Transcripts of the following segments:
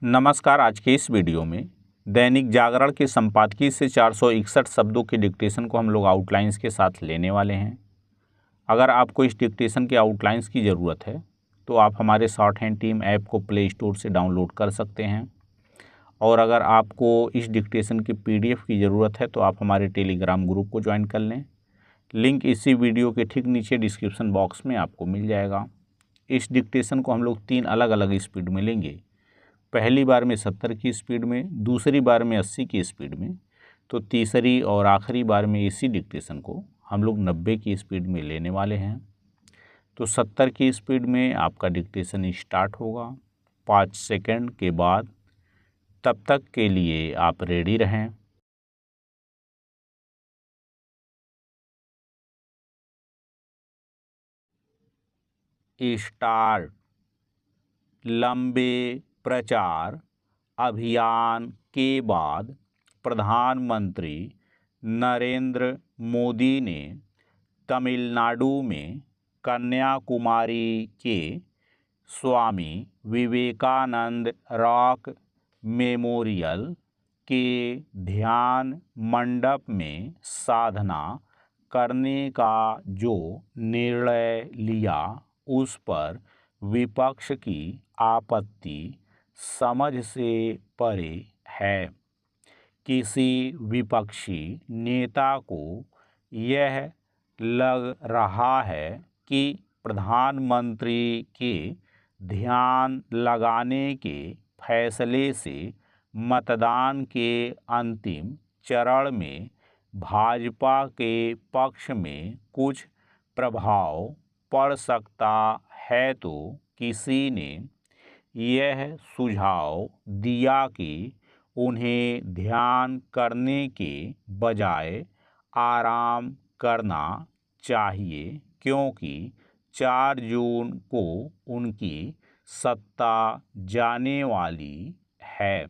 नमस्कार। आज के इस वीडियो में दैनिक जागरण के संपादकीय से 461 शब्दों के डिक्टेशन को हम लोग आउटलाइंस के साथ लेने वाले हैं। अगर आपको इस डिक्टेशन के आउटलाइंस की ज़रूरत है तो आप हमारे शॉर्ट हैंड टीम ऐप को प्ले स्टोर से डाउनलोड कर सकते हैं, और अगर आपको इस डिक्टेशन की PDF की ज़रूरत है तो आप हमारे टेलीग्राम ग्रुप को ज्वाइन कर लें। लिंक इसी वीडियो के ठीक नीचे डिस्क्रिप्शन बॉक्स में आपको मिल जाएगा। इस डिक्टेशन को हम लोग 3 अलग अलग स्पीड में लेंगे। पहली बार में 70 की स्पीड में, दूसरी बार में 80 की स्पीड में, तो तीसरी और आखिरी बार में इसी डिक्टेशन को हम लोग 90 की स्पीड में लेने वाले हैं। तो 70 की स्पीड में आपका डिक्टेशन स्टार्ट होगा 5 सेकंड के बाद। तब तक के लिए आप रेडी रहें। स्टार्ट। लंबे प्रचार अभियान के बाद प्रधानमंत्री नरेंद्र मोदी ने तमिलनाडु में कन्याकुमारी के स्वामी विवेकानंद रॉक मेमोरियल के ध्यान मंडप में साधना करने का जो निर्णय लिया उस पर विपक्ष की आपत्ति समझ से परे है। किसी विपक्षी नेता को यह लग रहा है कि प्रधानमंत्री के ध्यान लगाने के फैसले से मतदान के अंतिम चरण में भाजपा के पक्ष में कुछ प्रभाव पड़ सकता है, तो किसी ने यह सुझाव दिया कि उन्हें ध्यान करने के बजाय आराम करना चाहिए, क्योंकि 4 जून को उनकी सत्ता जाने वाली है।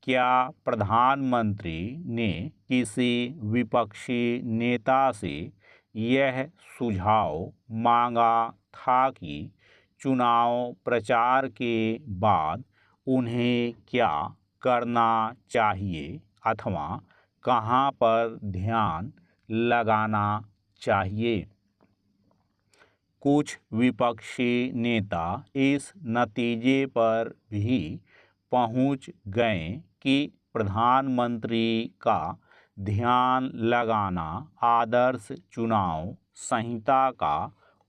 क्या प्रधानमंत्री ने किसी विपक्षी नेता से यह सुझाव मांगा था कि चुनाव प्रचार के बाद उन्हें क्या करना चाहिए अथवा कहां पर ध्यान लगाना चाहिए? कुछ विपक्षी नेता इस नतीजे पर भी पहुंच गए कि प्रधानमंत्री का ध्यान लगाना आदर्श चुनाव संहिता का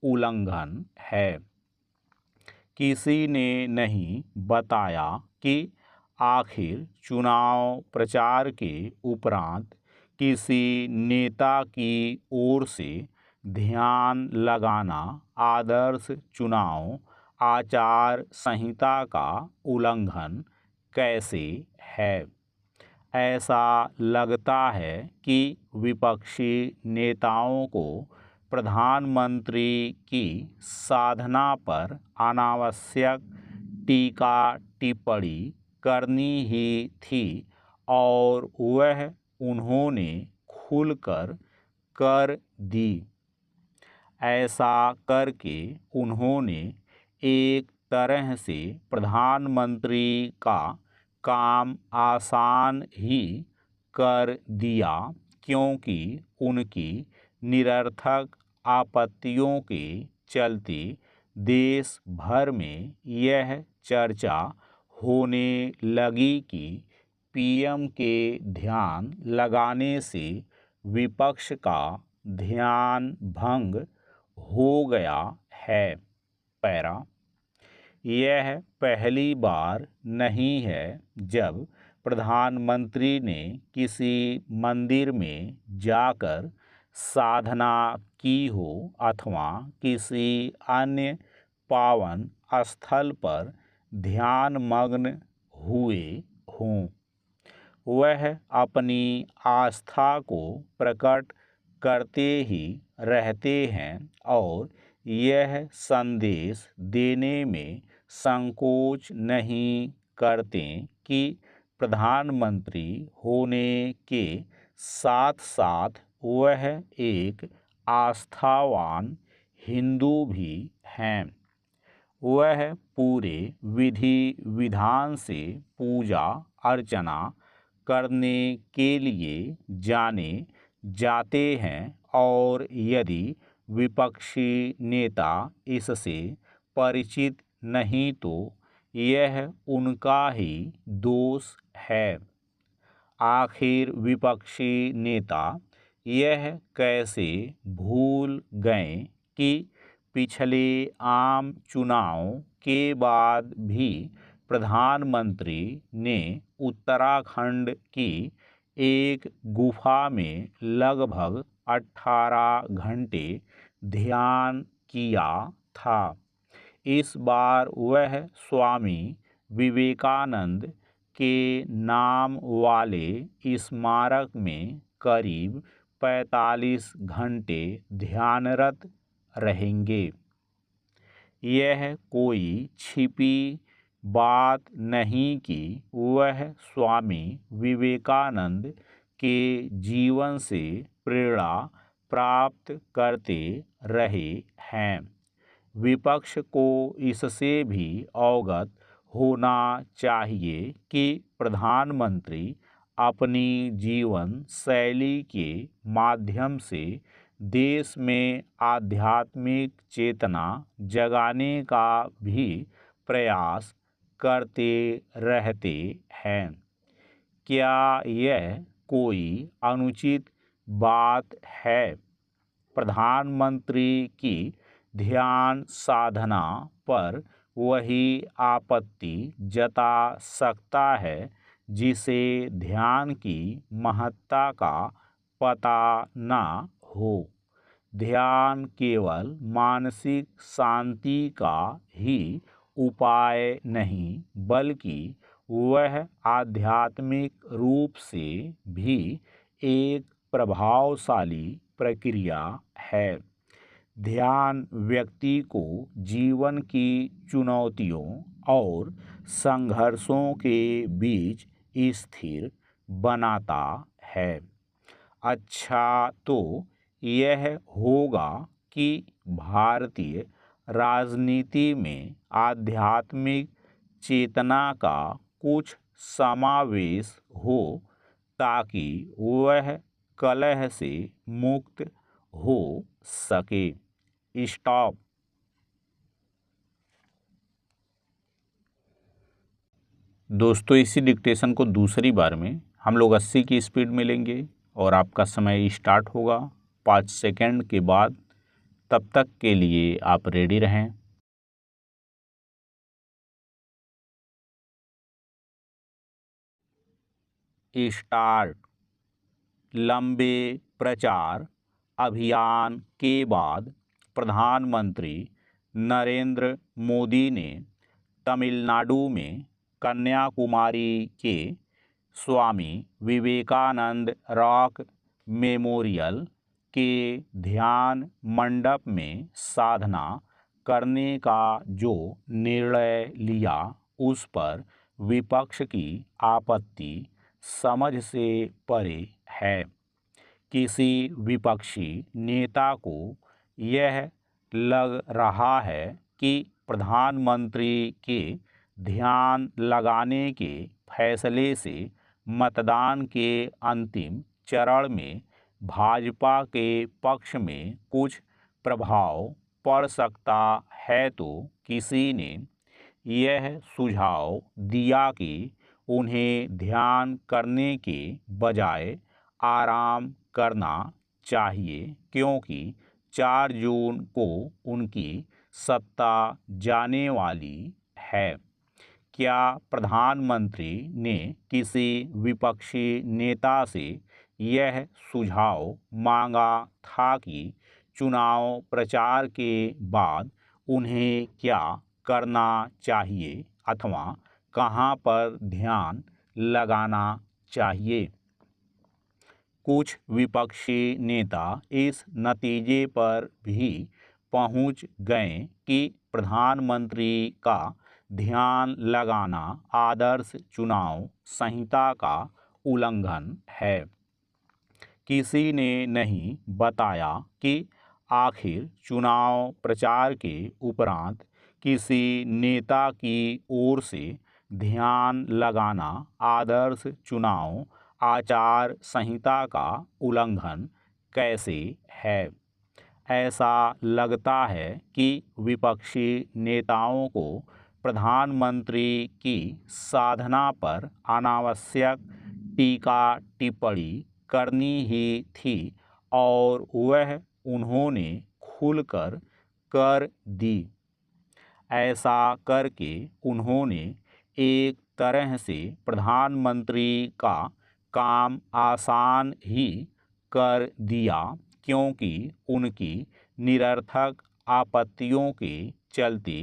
उल्लंघन है। किसी ने नहीं बताया कि आखिर चुनाव प्रचार के उपरांत किसी नेता की ओर से ध्यान लगाना आदर्श चुनाव आचार संहिता का उल्लंघन कैसे है। ऐसा लगता है कि विपक्षी नेताओं को प्रधानमंत्री की साधना पर अनावश्यक टीका टिप्पणी करनी ही थी, और वह उन्होंने खुलकर कर दी। ऐसा करके उन्होंने एक तरह से प्रधानमंत्री का काम आसान ही कर दिया, क्योंकि उनकी निरर्थक आपत्तियों के चलते देश भर में यह चर्चा होने लगी कि PM के ध्यान लगाने से विपक्ष का ध्यान भंग हो गया है। पैरा। यह पहली बार नहीं है जब प्रधानमंत्री ने किसी मंदिर में जाकर साधना की हो अथवा किसी अन्य पावन स्थल पर ध्यानमग्न हुए हों। वह अपनी आस्था को प्रकट करते ही रहते हैं और यह संदेश देने में संकोच नहीं करते कि प्रधानमंत्री होने के साथ साथ वह एक आस्थावान हिंदू भी हैं। वह पूरे विधि विधान से पूजा अर्चना करने के लिए जाने जाते हैं और यदि विपक्षी नेता इससे परिचित नहीं तो यह उनका ही दोष है। आखिर विपक्षी नेता यह कैसे भूल गए कि पिछले आम चुनाव के बाद भी प्रधानमंत्री ने उत्तराखंड की एक गुफा में लगभग 18 घंटे ध्यान किया था। इस बार वह स्वामी विवेकानंद के नाम वाले स्मारक में करीब 45 घंटे ध्यानरत रहेंगे। यह कोई छिपी बात नहीं कि वह स्वामी विवेकानंद के जीवन से प्रेरणा प्राप्त करते रहे हैं। विपक्ष को इससे भी अवगत होना चाहिए कि प्रधानमंत्री अपनी जीवन शैली के माध्यम से देश में आध्यात्मिक चेतना जगाने का भी प्रयास करते रहते हैं। क्या यह कोई अनुचित बात है? प्रधानमंत्री की ध्यान साधना पर वही आपत्ति जता सकता है जिसे ध्यान की महत्ता का पता न हो। ध्यान केवल मानसिक शांति का ही उपाय नहीं बल्कि वह आध्यात्मिक रूप से भी एक प्रभावशाली प्रक्रिया है। ध्यान व्यक्ति को जीवन की चुनौतियों और संघर्षों के बीच स्थिर बनाता है। अच्छा तो यह होगा कि भारतीय राजनीति में आध्यात्मिक चेतना का कुछ समावेश हो ताकि वह कलह से मुक्त हो सके। स्टॉप। दोस्तों, इसी डिक्टेशन को दूसरी बार में हम लोग 80 की स्पीड में लेंगे और आपका समय स्टार्ट होगा 5 सेकंड के बाद। तब तक के लिए आप रेडी रहें। स्टार्ट। लंबे प्रचार अभियान के बाद प्रधानमंत्री नरेंद्र मोदी ने तमिलनाडु में कन्याकुमारी के स्वामी विवेकानंद रॉक मेमोरियल के ध्यान मंडप में साधना करने का जो निर्णय लिया उस पर विपक्ष की आपत्ति समझ से परे है। किसी विपक्षी नेता को यह लग रहा है कि प्रधानमंत्री के ध्यान लगाने के फैसले से मतदान के अंतिम चरण में भाजपा के पक्ष में कुछ प्रभाव पड़ सकता है, तो किसी ने यह सुझाव दिया कि उन्हें ध्यान करने के बजाय आराम करना चाहिए क्योंकि 4 जून को उनकी सत्ता जाने वाली है। क्या प्रधानमंत्री ने किसी विपक्षी नेता से यह सुझाव मांगा था कि चुनाव प्रचार के बाद उन्हें क्या करना चाहिए अथवा कहां पर ध्यान लगाना चाहिए? कुछ विपक्षी नेता इस नतीजे पर भी पहुंच गए कि प्रधानमंत्री का ध्यान लगाना आदर्श चुनाव संहिता का उल्लंघन है। किसी ने नहीं बताया कि आखिर चुनाव प्रचार के उपरांत किसी नेता की ओर से ध्यान लगाना आदर्श चुनाव आचार संहिता का उल्लंघन कैसे है? ऐसा लगता है कि विपक्षी नेताओं को प्रधानमंत्री की साधना पर अनावश्यक टीका टिप्पणी करनी ही थी और वह उन्होंने खुलकर कर दी। ऐसा करके उन्होंने एक तरह से प्रधानमंत्री का काम आसान ही कर दिया, क्योंकि उनकी निरर्थक आपत्तियों के चलते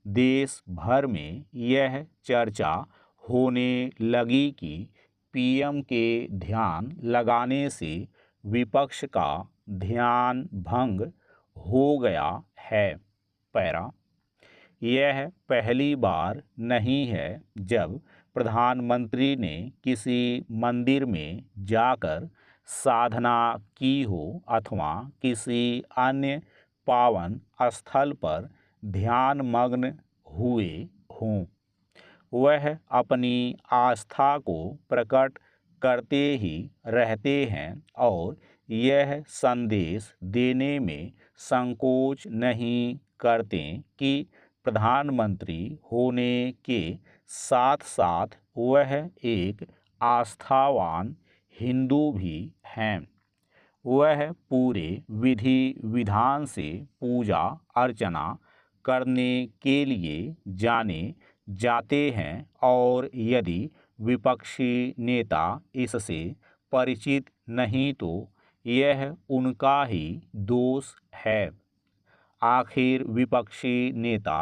देश भर में यह चर्चा होने लगी कि पीएम के ध्यान लगाने से विपक्ष का ध्यान भंग हो गया है। पैरा, यह पहली बार नहीं है जब प्रधानमंत्री ने किसी मंदिर में जाकर साधना की हो अथवा किसी अन्य पावन स्थल पर ध्यानमग्न हुए हों। वह अपनी आस्था को प्रकट करते ही रहते हैं और यह संदेश देने में संकोच नहीं करते कि प्रधानमंत्री होने के साथ साथ वह एक आस्थावान हिंदू भी हैं। वह पूरे विधि विधान से पूजा अर्चना करने के लिए जाने जाते हैं और यदि विपक्षी नेता इससे परिचित नहीं तो यह उनका ही दोष है। आखिर विपक्षी नेता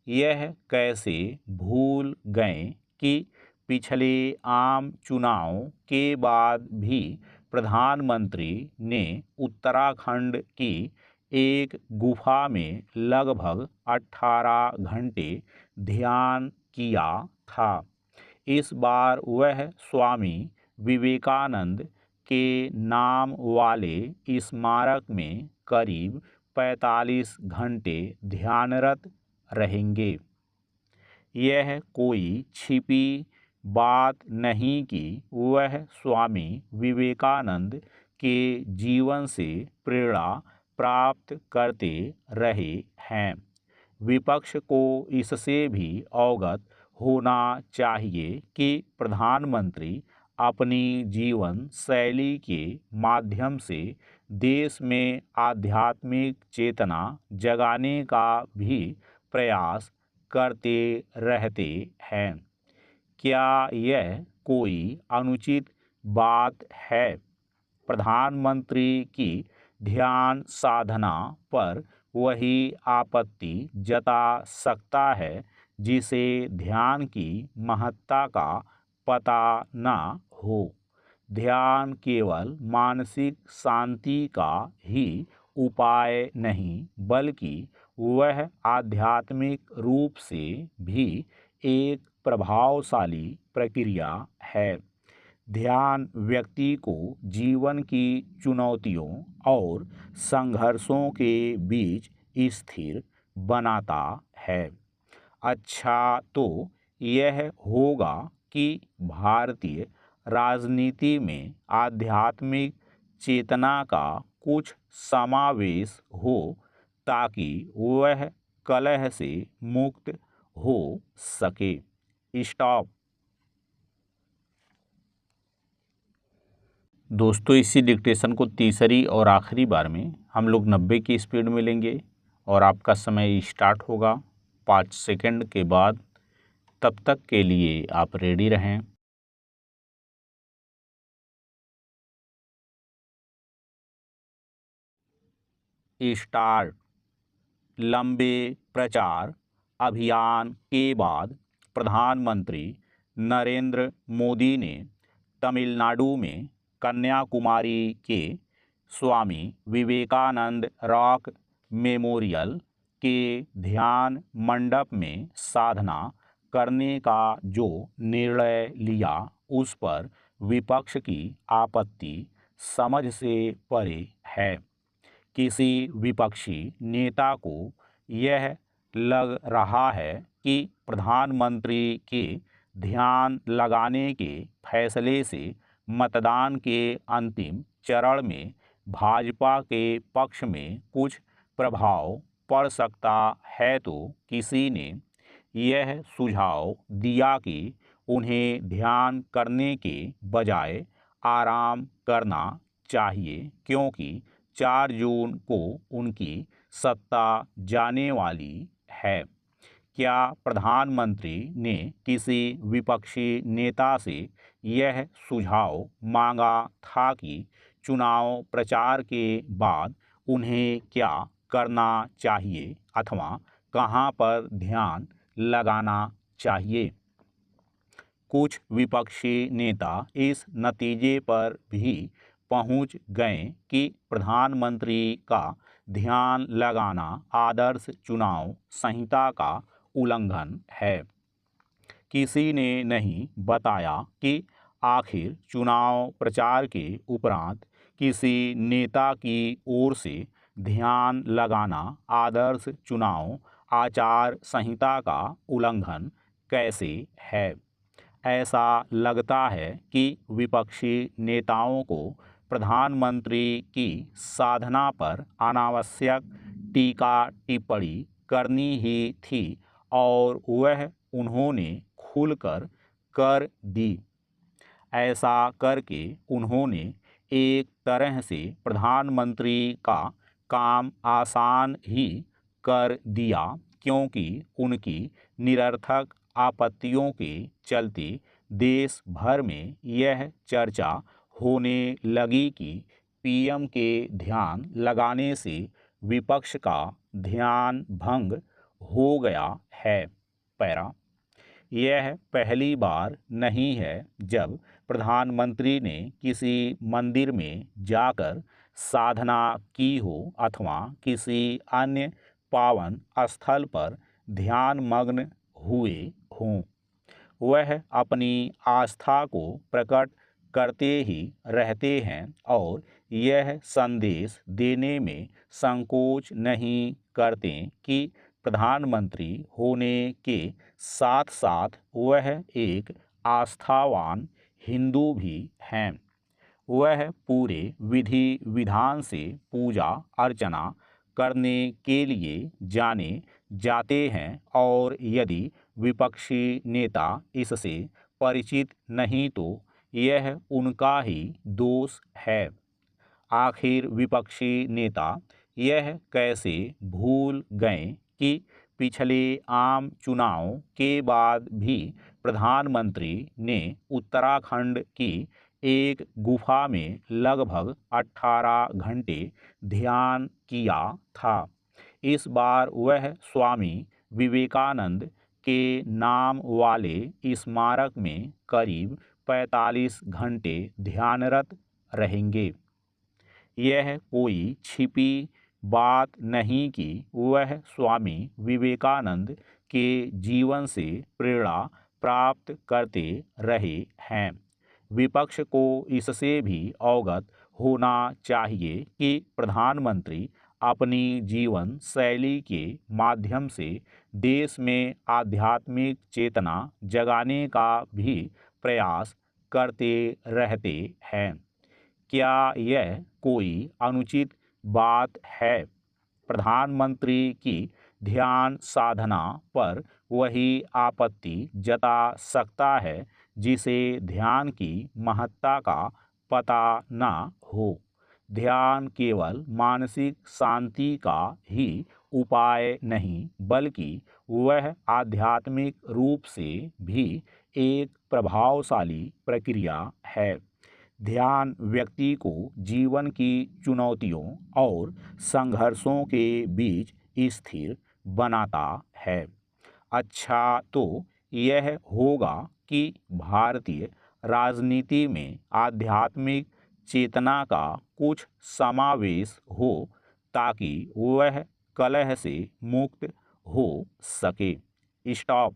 यह कैसे भूल गए कि पिछले आम चुनाव के बाद भी प्रधानमंत्री ने उत्तराखंड की एक गुफा में लगभग 18 घंटे ध्यान किया था। इस बार वह स्वामी विवेकानंद के नाम वाले स्मारक में करीब 45 घंटे ध्यानरत रहेंगे। यह कोई छिपी बात नहीं कि वह स्वामी विवेकानंद के जीवन से प्रेरणा प्राप्त करते रहे हैं। विपक्ष को इससे भी अवगत होना चाहिए कि प्रधानमंत्री अपनी जीवन शैली के माध्यम से देश में आध्यात्मिक चेतना जगाने का भी प्रयास करते रहते हैं। क्या यह कोई अनुचित बात है? प्रधानमंत्री की ध्यान साधना पर वही आपत्ति जता सकता है जिसे ध्यान की महत्ता का पता न हो। ध्यान केवल मानसिक शांति का ही उपाय नहीं बल्कि वह आध्यात्मिक रूप से भी एक प्रभावशाली प्रक्रिया है। ध्यान व्यक्ति को जीवन की चुनौतियों और संघर्षों के बीच स्थिर बनाता है। अच्छा तो यह होगा कि भारतीय राजनीति में आध्यात्मिक चेतना का कुछ समावेश हो ताकि वह कलह से मुक्त हो सके। स्टॉप। दोस्तों, इसी डिक्टेशन को तीसरी और आखिरी बार में हम लोग 90 की स्पीड में लेंगे और आपका समय स्टार्ट होगा 5 सेकंड के बाद। तब तक के लिए आप रेडी रहें। स्टार्ट। लंबे प्रचार अभियान के बाद प्रधानमंत्री नरेंद्र मोदी ने तमिलनाडु में कन्याकुमारी के स्वामी विवेकानंद रॉक मेमोरियल के ध्यान मंडप में साधना करने का जो निर्णय लिया उस पर विपक्ष की आपत्ति समझ से परे है। किसी विपक्षी नेता को यह लग रहा है कि प्रधानमंत्री के ध्यान लगाने के फैसले से मतदान के अंतिम चरण में भाजपा के पक्ष में कुछ प्रभाव पड़ सकता है, तो किसी ने यह सुझाव दिया कि उन्हें ध्यान करने के बजाय आराम करना चाहिए, क्योंकि 4 जून को उनकी सत्ता जाने वाली है। क्या प्रधानमंत्री ने किसी विपक्षी नेता से यह सुझाव मांगा था कि चुनाव प्रचार के बाद उन्हें क्या करना चाहिए अथवा कहां पर ध्यान लगाना चाहिए? कुछ विपक्षी नेता इस नतीजे पर भी पहुंच गए कि प्रधानमंत्री का ध्यान लगाना आदर्श चुनाव संहिता का उल्लंघन है। किसी ने नहीं बताया कि आखिर चुनाव प्रचार के उपरांत किसी नेता की ओर से ध्यान लगाना आदर्श चुनाव आचार संहिता का उल्लंघन कैसे है। ऐसा लगता है कि विपक्षी नेताओं को प्रधानमंत्री की साधना पर अनावश्यक टीका टिप्पणी करनी ही थी और वह उन्होंने खुलकर कर दी। ऐसा करके उन्होंने एक तरह से प्रधानमंत्री का काम आसान ही कर दिया, क्योंकि उनकी निरर्थक आपत्तियों के चलते देश भर में यह चर्चा होने लगी कि पीएम के ध्यान लगाने से विपक्ष का ध्यान भंग हो गया है। पैरा, यह पहली बार नहीं है जब प्रधानमंत्री ने किसी मंदिर में जाकर साधना की हो अथवा किसी अन्य पावन स्थल पर ध्यान मग्न हुए हों। वह अपनी आस्था को प्रकट करते ही रहते हैं और यह संदेश देने में संकोच नहीं करते कि प्रधानमंत्री होने के साथ साथ वह एक आस्थावान हिंदू भी हैं। वह पूरे विधि विधान से पूजा अर्चना करने के लिए जाने जाते हैं और यदि विपक्षी नेता इससे परिचित नहीं तो यह उनका ही दोष है। आखिर विपक्षी नेता यह कैसे भूल गए कि पिछले आम चुनाव के बाद भी प्रधानमंत्री ने उत्तराखंड की एक गुफा में लगभग 18 घंटे ध्यान किया था। इस बार वह स्वामी विवेकानंद के नाम वाले स्मारक में करीब 45 घंटे ध्यानरत रहेंगे। यह कोई छिपी बात नहीं कि वह स्वामी विवेकानंद के जीवन से प्रेरणा प्राप्त करते रहे हैं। विपक्ष को इससे भी अवगत होना चाहिए कि प्रधानमंत्री अपनी जीवन शैली के माध्यम से देश में आध्यात्मिक चेतना जगाने का भी प्रयास करते रहते हैं। क्या यह कोई अनुचित बात है? प्रधानमंत्री की ध्यान साधना पर वही आपत्ति जता सकता है जिसे ध्यान की महत्ता का पता न हो। ध्यान केवल मानसिक शांति का ही उपाय नहीं, बल्कि वह आध्यात्मिक रूप से भी एक प्रभावशाली प्रक्रिया है। ध्यान व्यक्ति को जीवन की चुनौतियों और संघर्षों के बीच स्थिर बनाता है। अच्छा तो यह होगा कि भारतीय राजनीति में आध्यात्मिक चेतना का कुछ समावेश हो ताकि वह कलह से मुक्त हो सके। स्टॉप।